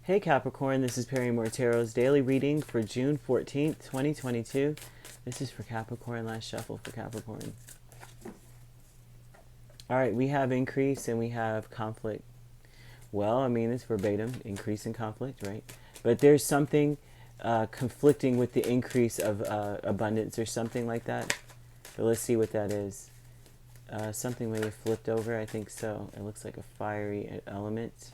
Hey Capricorn, this is Perrymore Tarot's daily reading for June 14th, 2022. This is for Capricorn, last shuffle for Capricorn. All right, we have increase and we have conflict. Well, I mean, it's verbatim, increase and conflict, right? But there's something conflicting with the increase of abundance or something like that. But let's see what that is. Something may have flipped over, I think so. It looks like a fiery element.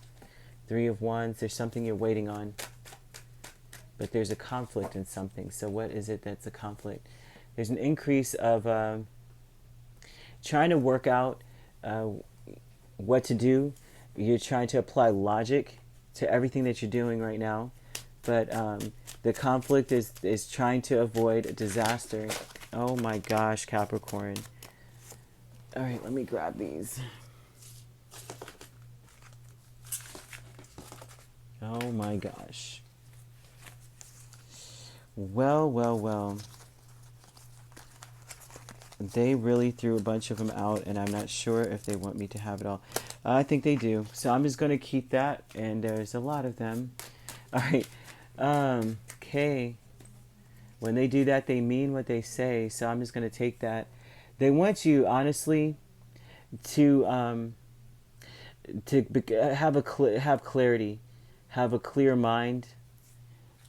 Three of Wands, there's something you're waiting on. But there's a conflict in something. So what is it that's a conflict? There's an increase of trying to work out what to do. You're trying to apply logic to everything that you're doing right now. But the conflict is trying to avoid a disaster. Oh my gosh, Capricorn. All right, let me grab these. Oh my gosh. Well. They really threw a bunch of them out, and I'm not sure if they want me to have it all. I think they do. So I'm just going to keep that, and there's a lot of them. All right. Okay. When they do that, they mean what they say, so I'm just going to take that. They want you, honestly, to have clarity. Have a clear mind.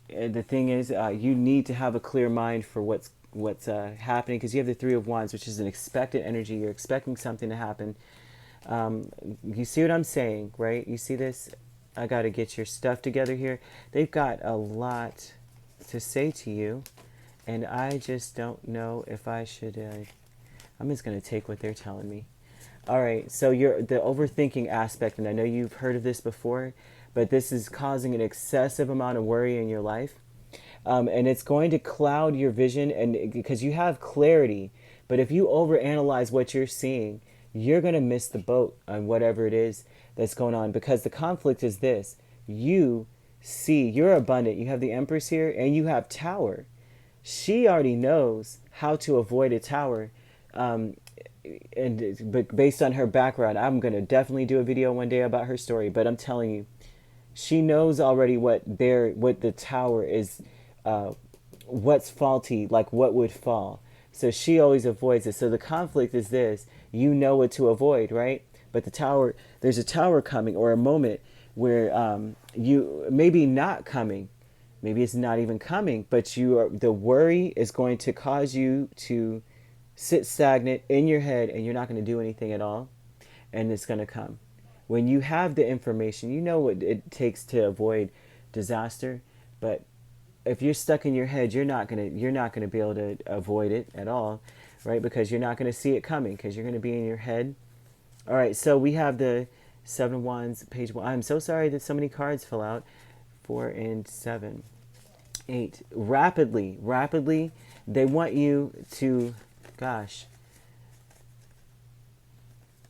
And the thing is, you need to have a clear mind for what's happening, because you have the Three of Wands, which is an expected energy. You're expecting something to happen. You see what I'm saying, right? You see this? I got to get your stuff together here. They've got a lot to say to you, and I just don't know if I should. I'm just going to take what they're telling me. All right, so the overthinking aspect, and I know you've heard of this before, but this is causing an excessive amount of worry in your life. And it's going to cloud your vision, and because you have clarity, but if you overanalyze what you're seeing, you're going to miss the boat on whatever it is that's going on, because the conflict is this. You're abundant. You have the Empress here, and you have Tower. She already knows how to avoid a Tower. But based on her background, I'm going to definitely do a video one day about her story, but I'm telling you, she knows already what the Tower is, what's faulty, like what would fall. So she always avoids it. So the conflict is this: you know what to avoid, right? But there's a Tower coming, or a moment where you maybe not coming, maybe it's not even coming, but the worry is going to cause you to sit stagnant in your head, and you're not going to do anything at all, and it's going to come. When you have the information, you know what it takes to avoid disaster. But if you're stuck in your head, you're not gonna be able to avoid it at all, right? Because you're not gonna see it coming, because you're gonna be in your head. All right, so we have the Seven of Wands, page 1. I'm so sorry that so many cards fell out. 4 and 7, 8. Rapidly, they want you to, gosh.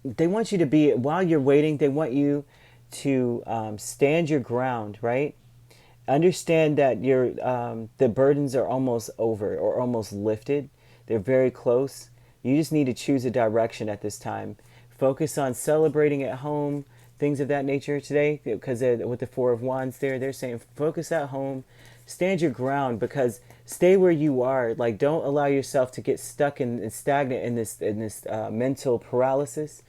They want you to be, while you're waiting, they want you to stand your ground, right? Understand that the burdens are almost over, or almost lifted. They're very close. You just need to choose a direction at this time. Focus on celebrating at home, things of that nature today, because with the Four of Wands they're saying focus at home, stand your ground, because stay where you are. Like, don't allow yourself to get stuck and stagnant in this mental paralysis,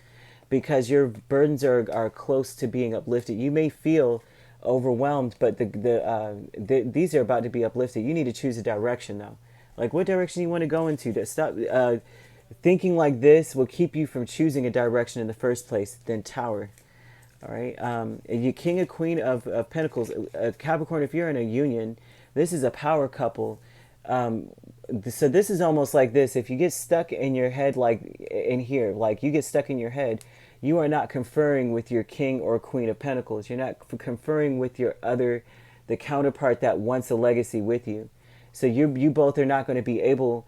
because your burdens are close to being uplifted. You may feel overwhelmed, but these are about to be uplifted. You need to choose a direction, though. Like, what direction you want to go into. To stop thinking like this will keep you from choosing a direction in the first place. Then Tower. All right. You King and Queen of Pentacles. Capricorn, if you're in a union, this is a power couple. So this is almost like this. If you get stuck in your head, like in here, like you get stuck in your head, you are not conferring with your King or Queen of Pentacles. You're not conferring with the counterpart that wants a legacy with you. So you both are not going to be able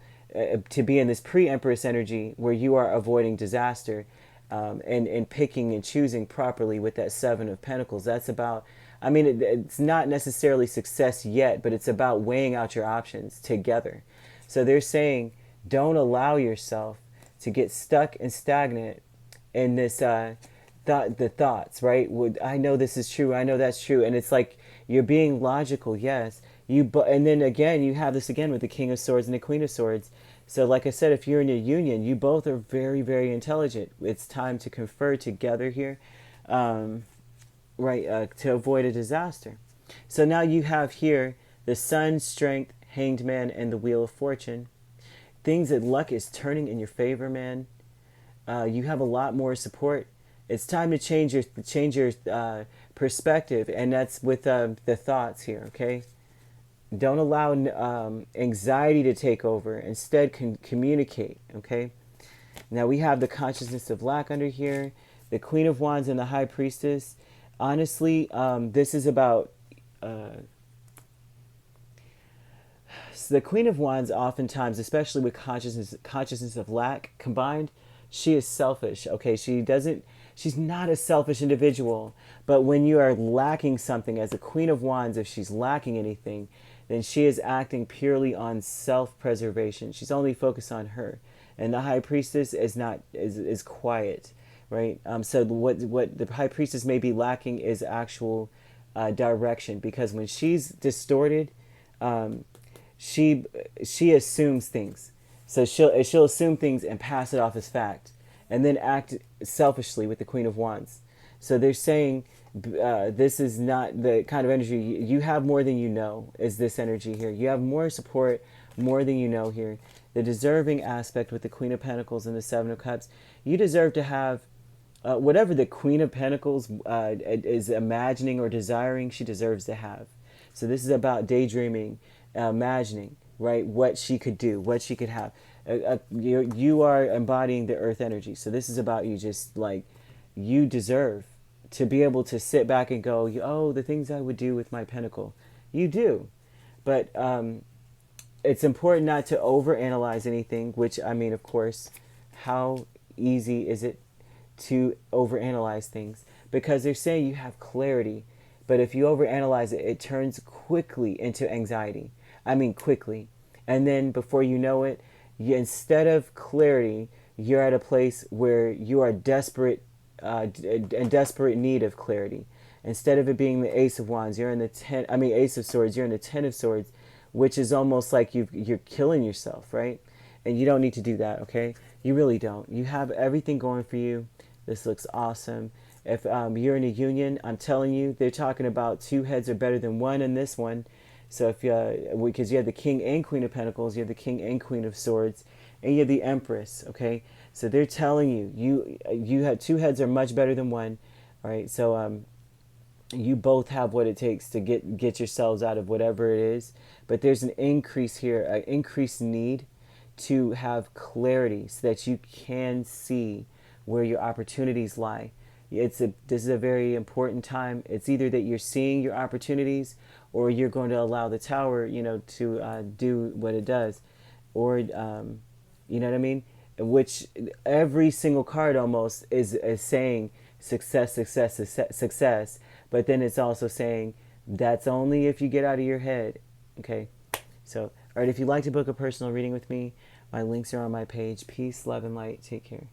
to be in this pre-Empress energy where you are avoiding disaster, and picking and choosing properly with that Seven of Pentacles. That's about, I mean, it's not necessarily success yet, but it's about weighing out your options together. So they're saying, don't allow yourself to get stuck and stagnant in this the thoughts, right? Would I know this is true? I know that's true, and it's like you're being logical, yes. But and then again, you have this again with the King of Swords and the Queen of Swords. So, like I said, if you're in a union, you both are very, very intelligent. It's time to confer together here, right? To avoid a disaster. So now you have here the Sun, Strength, Hanged Man, and the Wheel of Fortune. Things that luck is turning in your favor, man. You have a lot more support. It's time to change your perspective, and that's with the thoughts here. Okay, don't allow anxiety to take over. Instead, communicate. Okay. Now we have the consciousness of lack under here, the Queen of Wands and the High Priestess. Honestly, this is about. So the Queen of Wands, oftentimes, especially with consciousness of lack combined, she is selfish. Okay, she's not a selfish individual, but when you are lacking something as a Queen of Wands, if she's lacking anything, then she is acting purely on self-preservation. She's only focused on her, and the High Priestess is quiet, right? So what the High Priestess may be lacking is actual direction, because when she's distorted, she assumes things. So she'll assume things and pass it off as fact, and then act selfishly with the Queen of Wands. So they're saying this is not the kind of energy you have. More than you know is this energy here. You have more support, more than you know here. The deserving aspect with the Queen of Pentacles and the Seven of Cups. You deserve to have whatever the Queen of Pentacles is imagining or desiring. She deserves to have. So this is about daydreaming, imagining, right? What she could do, what she could have. You are embodying the earth energy. So this is about you just like, you deserve to be able to sit back and go, oh, the things I would do with my pentacle. You do. But it's important not to overanalyze anything, which, I mean, of course, how easy is it to overanalyze things? Because they're saying you have clarity. But if you overanalyze it, it turns quickly into anxiety. I mean, quickly. And then before you know it, instead of clarity, you're at a place where you are desperate, in desperate need of clarity. Instead of it being the Ace of Wands, you're in the Ace of Swords, you're in the Ten of Swords, which is almost like you're killing yourself, right? And you don't need to do that, okay? You really don't. You have everything going for you. This looks awesome. If you're in a union, I'm telling you, they're talking about two heads are better than one in this one. So if because you have the King and Queen of Pentacles, you have the King and Queen of Swords, and you have the Empress, okay? So they're telling you have two heads are much better than one, all right? So you both have what it takes to get yourselves out of whatever it is. But there's an increase here, an increased need to have clarity so that you can see where your opportunities lie. This is a very important time. It's either that you're seeing your opportunities, or you're going to allow the Tower, to do what it does, or you know what I mean. Which every single card almost is saying success, success, success, success. But then it's also saying that's only if you get out of your head. Okay. So, all right. If you'd like to book a personal reading with me, my links are on my page. Peace, love, and light. Take care.